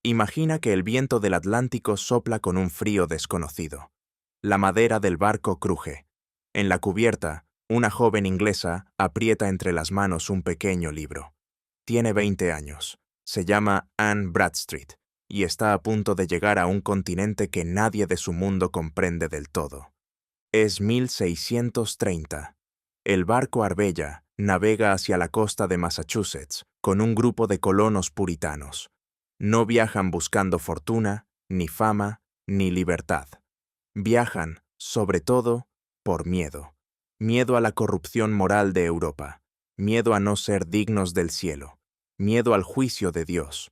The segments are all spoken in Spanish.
Imagina que el viento del Atlántico sopla con un frío desconocido. La madera del barco cruje. En la cubierta, una joven inglesa aprieta entre las manos un pequeño libro. Tiene 20 años. Se llama Anne Bradstreet y está a punto de llegar a un continente que nadie de su mundo comprende del todo. Es 1630. El barco Arbella navega hacia la costa de Massachusetts con un grupo de colonos puritanos. No viajan buscando fortuna, ni fama, ni libertad. Viajan, sobre todo, por miedo. Miedo a la corrupción moral de Europa. Miedo a no ser dignos del cielo. Miedo al juicio de Dios.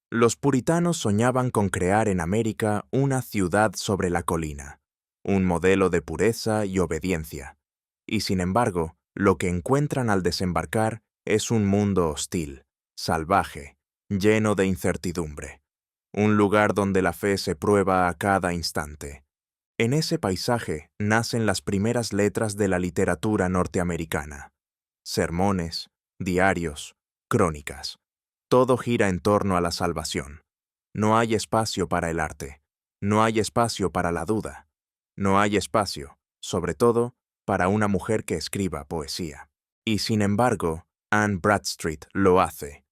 Los puritanos soñaban con crear en América una ciudad sobre la colina, un modelo de pureza y obediencia. Y sin embargo, lo que encuentran al desembarcar es un mundo hostil, salvaje, lleno de incertidumbre. Un lugar donde la fe se prueba a cada instante. En ese paisaje nacen las primeras letras de la literatura norteamericana. Sermones, diarios, crónicas. Todo gira en torno a la salvación. No hay espacio para el arte. No hay espacio para la duda. No hay espacio, sobre todo, para una mujer que escriba poesía. Y sin embargo, Anne Bradstreet lo hace.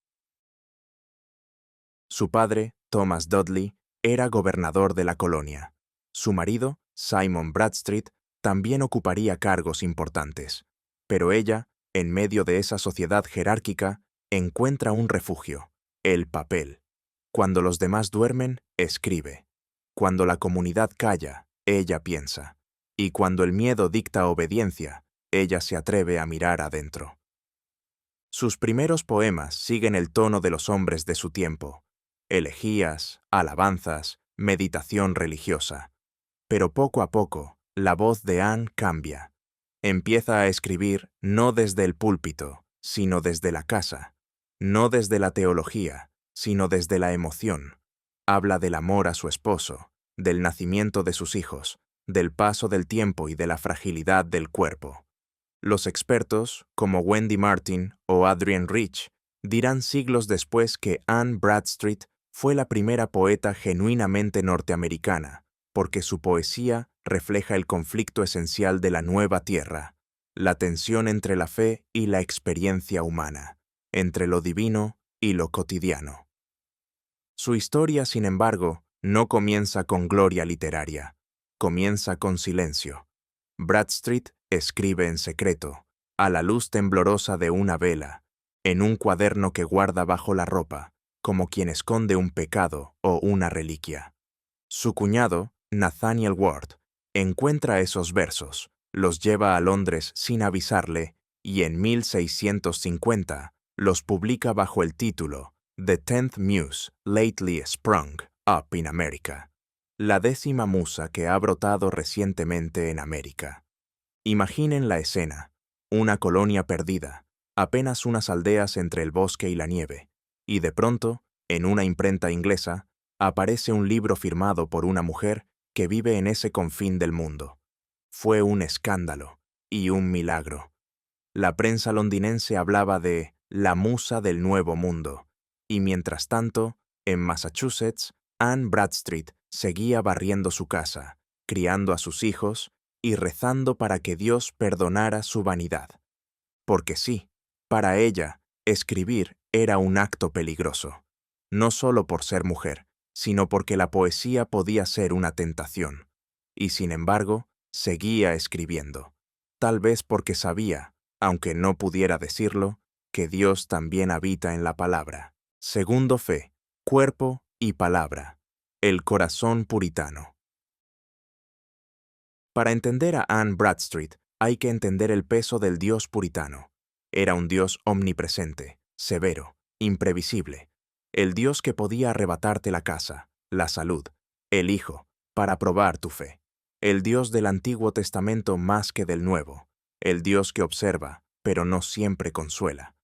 Su padre, Thomas Dudley, era gobernador de la colonia. Su marido, Simon Bradstreet, también ocuparía cargos importantes. Pero ella, en medio de esa sociedad jerárquica, encuentra un refugio, el papel. Cuando los demás duermen, escribe. Cuando la comunidad calla, ella piensa. Y cuando el miedo dicta obediencia, ella se atreve a mirar adentro. Sus primeros poemas siguen el tono de los hombres de su tiempo. Elegías, alabanzas, meditación religiosa. Pero poco a poco, la voz de Anne cambia. Empieza a escribir no desde el púlpito, sino desde la casa. No desde la teología, sino desde la emoción. Habla del amor a su esposo, del nacimiento de sus hijos, del paso del tiempo y de la fragilidad del cuerpo. Los expertos, como Wendy Martin o Adrienne Rich, dirán siglos después que Anne Bradstreet fue la primera poeta genuinamente norteamericana, porque su poesía refleja el conflicto esencial de la nueva tierra, la tensión entre la fe y la experiencia humana, entre lo divino y lo cotidiano. Su historia, sin embargo, no comienza con gloria literaria, comienza con silencio. Bradstreet escribe en secreto, a la luz temblorosa de una vela, en un cuaderno que guarda bajo la ropa, como quien esconde un pecado o una reliquia. Su cuñado, Nathaniel Ward, encuentra esos versos, los lleva a Londres sin avisarle y en 1650 los publica bajo el título The 10th Muse Lately Sprung Up in America, la 10ª musa que ha brotado recientemente en América. Imaginen la escena, una colonia perdida, apenas unas aldeas entre el bosque y la nieve, y de pronto, en una imprenta inglesa, aparece un libro firmado por una mujer que vive en ese confín del mundo. Fue un escándalo y un milagro. La prensa londinense hablaba de la musa del Nuevo Mundo, y mientras tanto, en Massachusetts, Anne Bradstreet seguía barriendo su casa, criando a sus hijos y rezando para que Dios perdonara su vanidad. Porque sí, para ella, escribir era un acto peligroso, no solo por ser mujer, sino porque la poesía podía ser una tentación. Y sin embargo, seguía escribiendo, tal vez porque sabía, aunque no pudiera decirlo, que Dios también habita en la palabra. Segundo, fe, cuerpo y palabra. El corazón puritano. Para entender a Anne Bradstreet, hay que entender el peso del Dios puritano. Era un Dios omnipresente, severo, imprevisible. El Dios que podía arrebatarte la casa, la salud, el hijo, para probar tu fe. El Dios del Antiguo Testamento más que del Nuevo. El Dios que observa, pero no siempre consuela.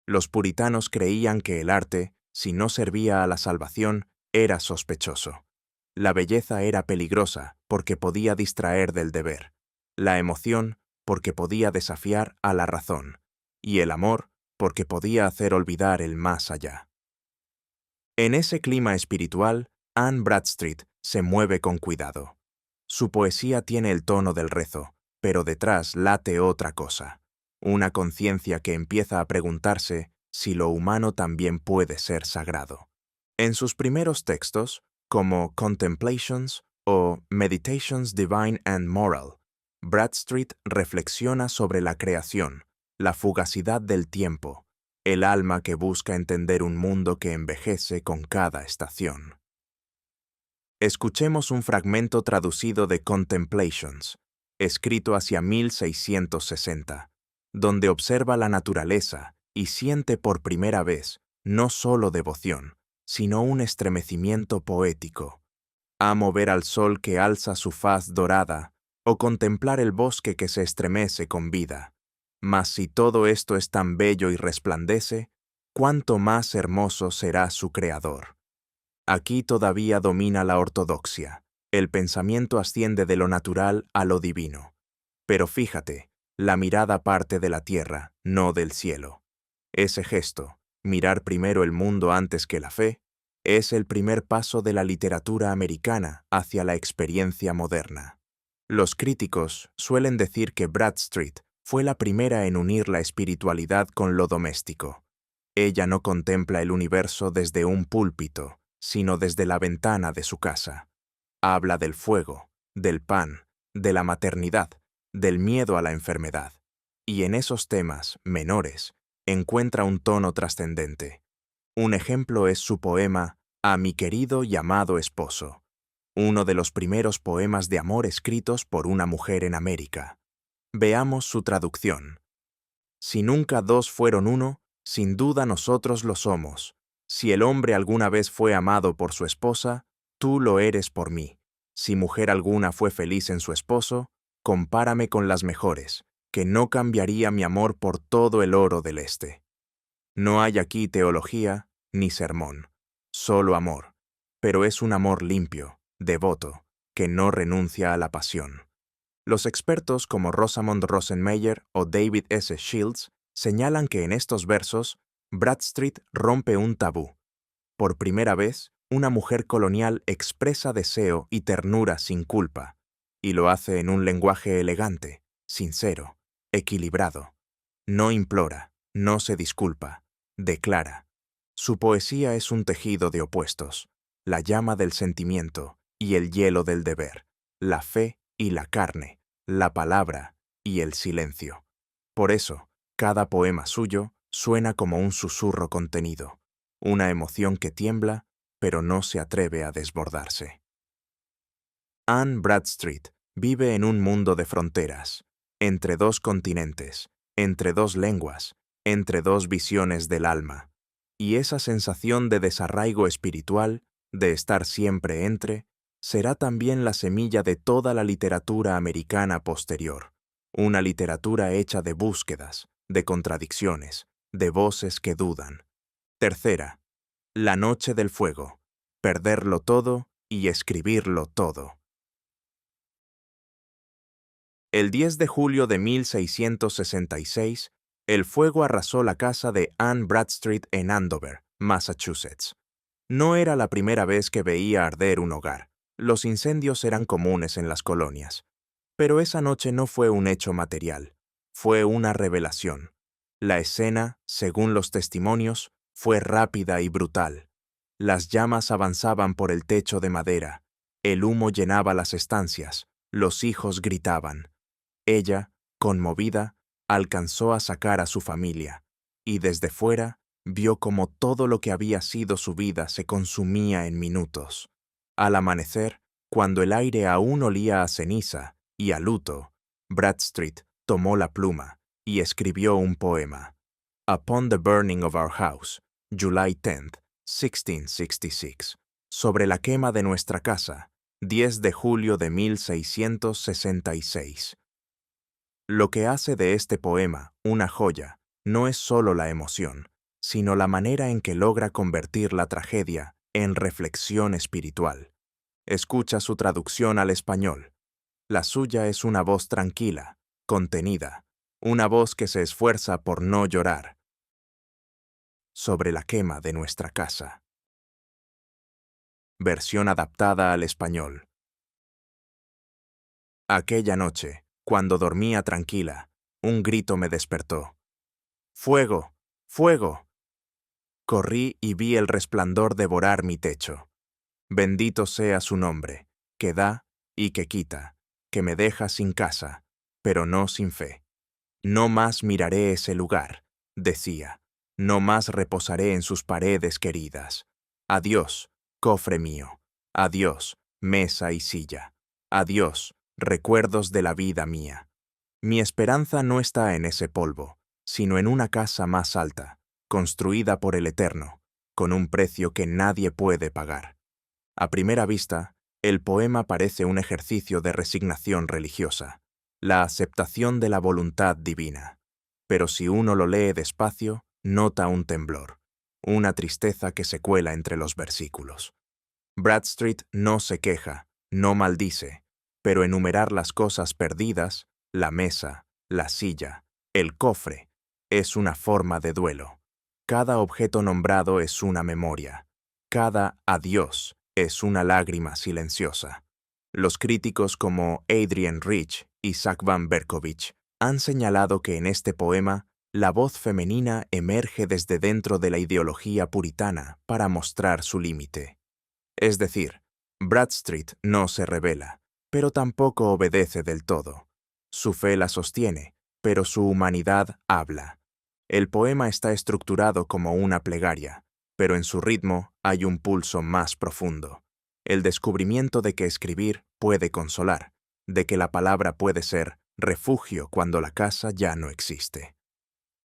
Los puritanos creían que el arte, si no servía a la salvación, era sospechoso. La belleza era peligrosa porque podía distraer del deber. La emoción porque podía desafiar a la razón. Y el amor porque podía hacer olvidar el más allá. En ese clima espiritual, Anne Bradstreet se mueve con cuidado. Su poesía tiene el tono del rezo, pero detrás late otra cosa, una conciencia que empieza a preguntarse si lo humano también puede ser sagrado. En sus primeros textos, como Contemplations o Meditations Divine and Moral, Bradstreet reflexiona sobre la creación, la fugacidad del tiempo, el alma que busca entender un mundo que envejece con cada estación. Escuchemos un fragmento traducido de Contemplations, escrito hacia 1660, donde observa la naturaleza y siente por primera vez no solo devoción, sino un estremecimiento poético. Amo ver al sol que alza su faz dorada o contemplar el bosque que se estremece con vida. Mas si todo esto es tan bello y resplandece, ¿cuánto más hermoso será su creador? Aquí todavía domina la ortodoxia. El pensamiento asciende de lo natural a lo divino. Pero fíjate, la mirada parte de la tierra, no del cielo. Ese gesto, mirar primero el mundo antes que la fe, es el primer paso de la literatura americana hacia la experiencia moderna. Los críticos suelen decir que Bradstreet fue la primera en unir la espiritualidad con lo doméstico. Ella no contempla el universo desde un púlpito, sino desde la ventana de su casa. Habla del fuego, del pan, de la maternidad, del miedo a la enfermedad. Y en esos temas, menores, encuentra un tono trascendente. Un ejemplo es su poema A mi querido y amado esposo, uno de los primeros poemas de amor escritos por una mujer en América. Veamos su traducción. Si nunca dos fueron uno, sin duda nosotros lo somos. Si el hombre alguna vez fue amado por su esposa, tú lo eres por mí. Si mujer alguna fue feliz en su esposo, compárame con las mejores, que no cambiaría mi amor por todo el oro del este. No hay aquí teología ni sermón, solo amor, pero es un amor limpio, devoto, que no renuncia a la pasión. Los expertos como Rosamond Rosenmeyer o David S. Shields señalan que en estos versos, Bradstreet rompe un tabú. Por primera vez, una mujer colonial expresa deseo y ternura sin culpa, y lo hace en un lenguaje elegante, sincero, equilibrado. No implora, no se disculpa, declara. Su poesía es un tejido de opuestos, la llama del sentimiento y el hielo del deber, la fe y la carne, la palabra y el silencio. Por eso, cada poema suyo suena como un susurro contenido, una emoción que tiembla, pero no se atreve a desbordarse. Anne Bradstreet vive en un mundo de fronteras, entre dos continentes, entre dos lenguas, entre dos visiones del alma, y esa sensación de desarraigo espiritual, de estar siempre entre, será también la semilla de toda la literatura americana posterior, una literatura hecha de búsquedas, de contradicciones, de voces que dudan. Tercera, La noche del fuego, perderlo todo y escribirlo todo. El 10 de julio de 1666, el fuego arrasó la casa de Anne Bradstreet en Andover, Massachusetts. No era la primera vez que veía arder un hogar. Los incendios eran comunes en las colonias. Pero esa noche no fue un hecho material, fue una revelación. La escena, según los testimonios, fue rápida y brutal. Las llamas avanzaban por el techo de madera, el humo llenaba las estancias, los hijos gritaban. Ella, conmovida, alcanzó a sacar a su familia, y desde fuera vio como todo lo que había sido su vida se consumía en minutos. Al amanecer, cuando el aire aún olía a ceniza y a luto, Bradstreet tomó la pluma y escribió un poema. Upon the burning of our house, July 10th, 1666, sobre la quema de nuestra casa, 10 de julio de 1666. Lo que hace de este poema una joya no es solo la emoción, sino la manera en que logra convertir la tragedia en reflexión espiritual. Escucha su traducción al español. La suya es una voz tranquila, contenida, una voz que se esfuerza por no llorar. Sobre la quema de nuestra casa. versión adaptada al español. Aquella noche, cuando dormía tranquila, un grito me despertó. ¡Fuego! ¡Fuego! Corrí y vi el resplandor devorar mi techo. Bendito sea su nombre, que da y que quita, que me deja sin casa, pero no sin fe. No más miraré ese lugar, decía, no más reposaré en sus paredes queridas. Adiós, cofre mío. Adiós, mesa y silla. Adiós, recuerdos de la vida mía. Mi esperanza no está en ese polvo, sino en una casa más alta, construida por el Eterno, con un precio que nadie puede pagar. A primera vista, el poema parece un ejercicio de resignación religiosa, la aceptación de la voluntad divina. Pero si uno lo lee despacio, nota un temblor, una tristeza que se cuela entre los versículos. Bradstreet no se queja, no maldice, pero enumerar las cosas perdidas, la mesa, la silla, el cofre, es una forma de duelo. Cada objeto nombrado es una memoria. Cada adiós es una lágrima silenciosa. Los críticos como Adrienne Rich y Zach Van Berkovich han señalado que en este poema la voz femenina emerge desde dentro de la ideología puritana para mostrar su límite. Es decir, Bradstreet no se rebela, pero tampoco obedece del todo. Su fe la sostiene, pero su humanidad habla. El poema está estructurado como una plegaria, pero en su ritmo hay un pulso más profundo. El descubrimiento de que escribir puede consolar, de que la palabra puede ser refugio cuando la casa ya no existe.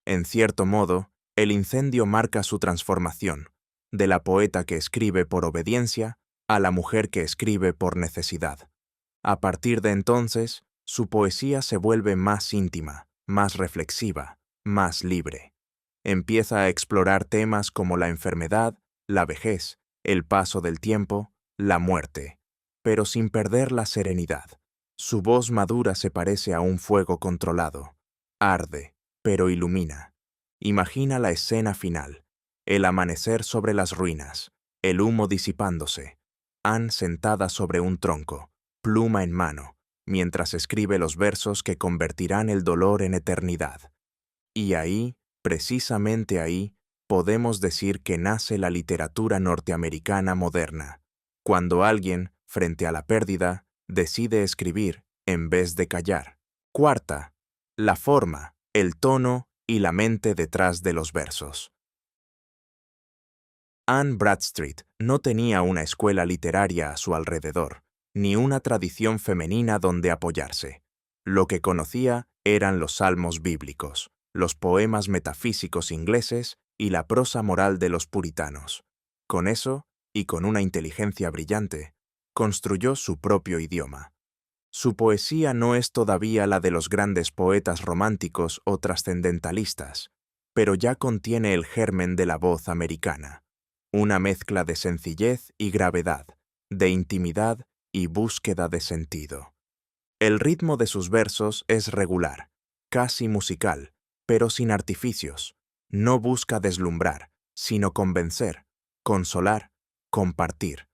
En cierto modo, el incendio marca su transformación, de la poeta que escribe por obediencia a la mujer que escribe por necesidad. A partir de entonces, su poesía se vuelve más íntima, más reflexiva, más libre. Empieza a explorar temas como la enfermedad, la vejez, el paso del tiempo, la muerte, pero sin perder la serenidad. Su voz madura se parece a un fuego controlado. Arde, pero ilumina. Imagina la escena final, el amanecer sobre las ruinas, el humo disipándose. Anne sentada sobre un tronco, pluma en mano, mientras escribe los versos que convertirán el dolor en eternidad. Y ahí, precisamente ahí, podemos decir que nace la literatura norteamericana moderna, cuando alguien, frente a la pérdida, decide escribir en vez de callar. Cuarta, la forma, el tono y la mente detrás de los versos. Anne Bradstreet no tenía una escuela literaria a su alrededor, ni una tradición femenina donde apoyarse. Lo que conocía eran los salmos bíblicos, los poemas metafísicos ingleses y la prosa moral de los puritanos. Con eso, y con una inteligencia brillante, construyó su propio idioma. Su poesía no es todavía la de los grandes poetas románticos o trascendentalistas, pero ya contiene el germen de la voz americana, una mezcla de sencillez y gravedad, de intimidad y búsqueda de sentido. El ritmo de sus versos es regular, casi musical, pero sin artificios. No busca deslumbrar, sino convencer, consolar, compartir.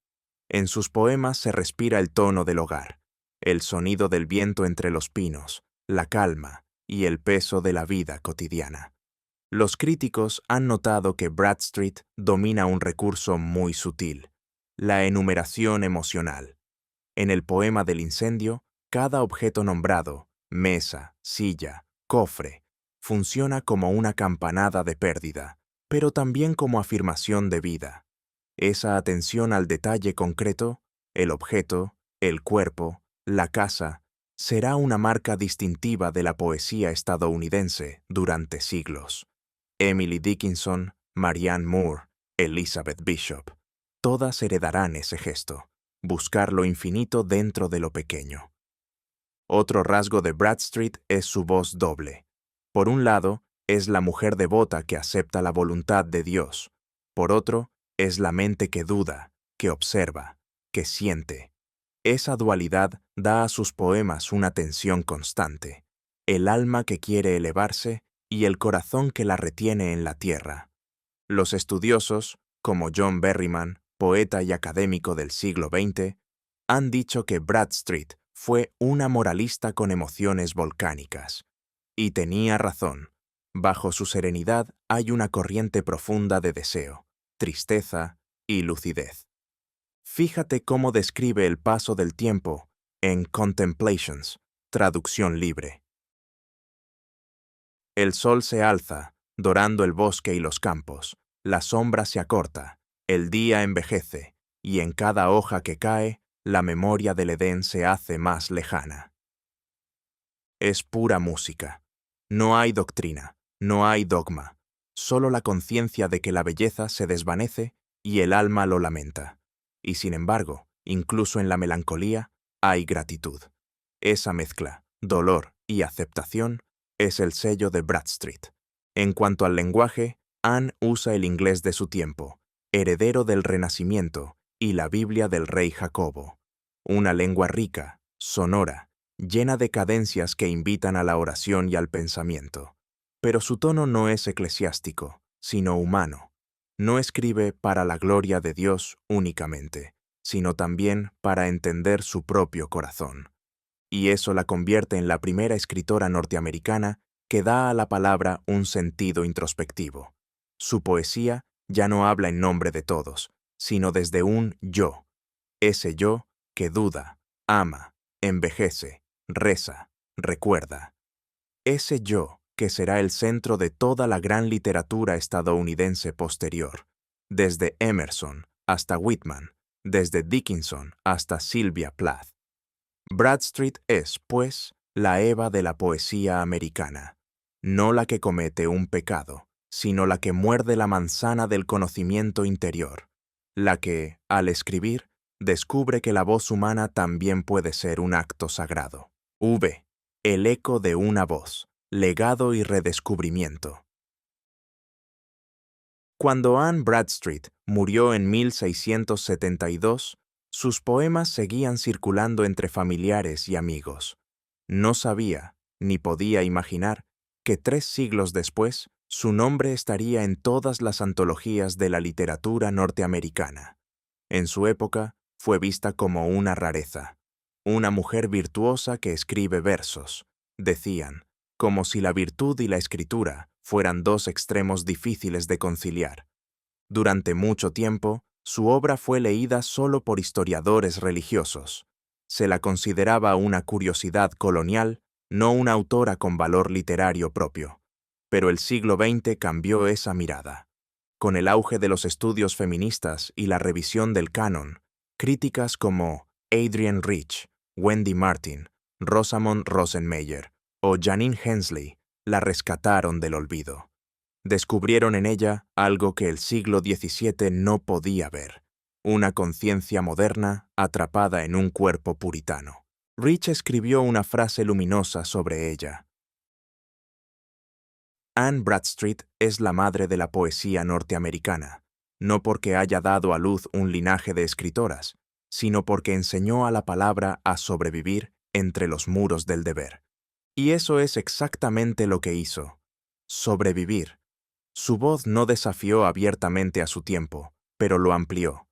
En sus poemas se respira el tono del hogar, el sonido del viento entre los pinos, la calma y el peso de la vida cotidiana. Los críticos han notado que Bradstreet domina un recurso muy sutil, la enumeración emocional. En el poema del incendio, cada objeto nombrado, mesa, silla, cofre, funciona como una campanada de pérdida, pero también como afirmación de vida. Esa atención al detalle concreto, el objeto, el cuerpo, la casa, será una marca distintiva de la poesía estadounidense durante siglos. Emily Dickinson, Marianne Moore, Elizabeth Bishop, todas heredarán ese gesto, buscar lo infinito dentro de lo pequeño. Otro rasgo de Bradstreet es su voz doble. Por un lado, es la mujer devota que acepta la voluntad de Dios. Por otro, es la mente que duda, que observa, que siente. Esa dualidad da a sus poemas una tensión constante, el alma que quiere elevarse y el corazón que la retiene en la tierra. Los estudiosos, como John Berryman poeta y académico del siglo XX, han dicho que Bradstreet fue una moralista con emociones volcánicas. Y tenía razón. Bajo su serenidad hay una corriente profunda de deseo, tristeza y lucidez. Fíjate cómo describe el paso del tiempo en Contemplations, traducción libre. El sol se alza, dorando el bosque y los campos, la sombra se acorta, el día envejece, y en cada hoja que cae, la memoria del Edén se hace más lejana. Es pura música. No hay doctrina, no hay dogma, solo la conciencia de que la belleza se desvanece y el alma lo lamenta. Y sin embargo, incluso en la melancolía, hay gratitud. Esa mezcla, dolor y aceptación, es el sello de Bradstreet. En cuanto al lenguaje, Anne usa el inglés de su tiempo, heredero del Renacimiento y la Biblia del rey Jacobo. Una lengua rica, sonora, llena de cadencias que invitan a la oración y al pensamiento. Pero su tono no es eclesiástico, sino humano. No escribe para la gloria de Dios únicamente, sino también para entender su propio corazón. Y eso la convierte en la primera escritora norteamericana que da a la palabra un sentido introspectivo. Su poesía ya no habla en nombre de todos, sino desde un yo, ese yo que duda, ama, envejece, reza, recuerda. Ese yo que será el centro de toda la gran literatura estadounidense posterior, desde Emerson hasta Whitman, desde Dickinson hasta Sylvia Plath. Bradstreet es, pues, la Eva de la poesía americana, no la que comete un pecado, sino la que muerde la manzana del conocimiento interior, la que, al escribir, descubre que la voz humana también puede ser un acto sagrado. El eco de una voz, legado y redescubrimiento. Cuando Anne Bradstreet murió en 1672, sus poemas seguían circulando entre familiares y amigos. No sabía, ni podía imaginar, que 3 siglos después, su nombre estaría en todas las antologías de la literatura norteamericana. En su época, fue vista como una rareza. Una mujer virtuosa que escribe versos, decían, como si la virtud y la escritura fueran 2 extremos difíciles de conciliar. Durante mucho tiempo, su obra fue leída solo por historiadores religiosos. Se la consideraba una curiosidad colonial, no una autora con valor literario propio. Pero el siglo XX cambió esa mirada. Con el auge de los estudios feministas y la revisión del canon, críticas como Adrienne Rich, Wendy Martin, Rosamond Rosenmeyer o Janine Hensley la rescataron del olvido. Descubrieron en ella algo que el siglo XVII no podía ver, una conciencia moderna atrapada en un cuerpo puritano. Rich escribió una frase luminosa sobre ella. Anne Bradstreet es la madre de la poesía norteamericana, no porque haya dado a luz un linaje de escritoras, sino porque enseñó a la palabra a sobrevivir entre los muros del deber. Y eso es exactamente lo que hizo. Sobrevivir. Su voz no desafió abiertamente a su tiempo, pero lo amplió.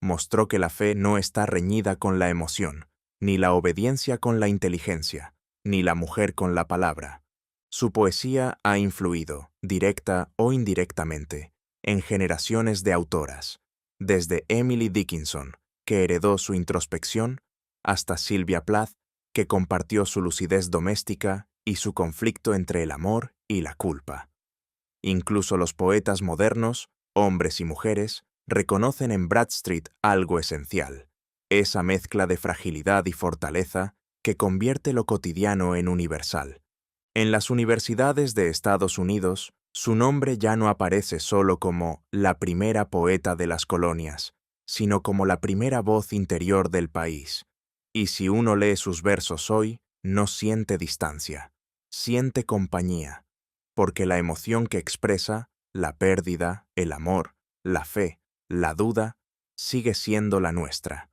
Mostró que la fe no está reñida con la emoción, ni la obediencia con la inteligencia, ni la mujer con la palabra. Su poesía ha influido, directa o indirectamente, en generaciones de autoras, desde Emily Dickinson, que heredó su introspección, hasta Sylvia Plath, que compartió su lucidez doméstica y su conflicto entre el amor y la culpa. Incluso los poetas modernos, hombres y mujeres, reconocen en Bradstreet algo esencial, esa mezcla de fragilidad y fortaleza que convierte lo cotidiano en universal. En las universidades de Estados Unidos, su nombre ya no aparece solo como la primera poeta de las colonias, sino como la primera voz interior del país. Y si uno lee sus versos hoy, no siente distancia, siente compañía, porque la emoción que expresa, la pérdida, el amor, la fe, la duda, sigue siendo la nuestra.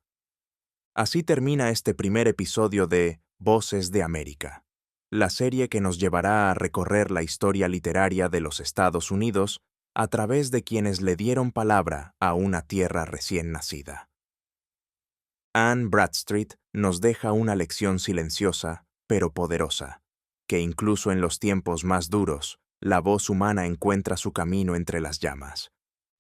Así termina este primer episodio de Voces de América, la serie que nos llevará a recorrer la historia literaria de los Estados Unidos a través de quienes le dieron palabra a una tierra recién nacida. Anne Bradstreet nos deja una lección silenciosa, pero poderosa, que incluso en los tiempos más duros, la voz humana encuentra su camino entre las llamas.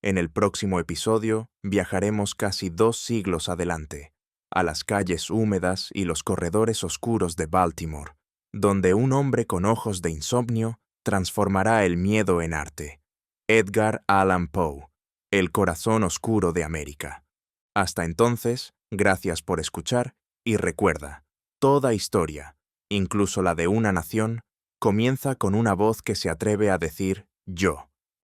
En el próximo episodio viajaremos casi 2 siglos adelante, a las calles húmedas y los corredores oscuros de Baltimore, donde un hombre con ojos de insomnio transformará el miedo en arte. Edgar Allan Poe, el corazón oscuro de América. Hasta entonces, gracias por escuchar y recuerda, toda historia, incluso la de una nación, comienza con una voz que se atreve a decir yo.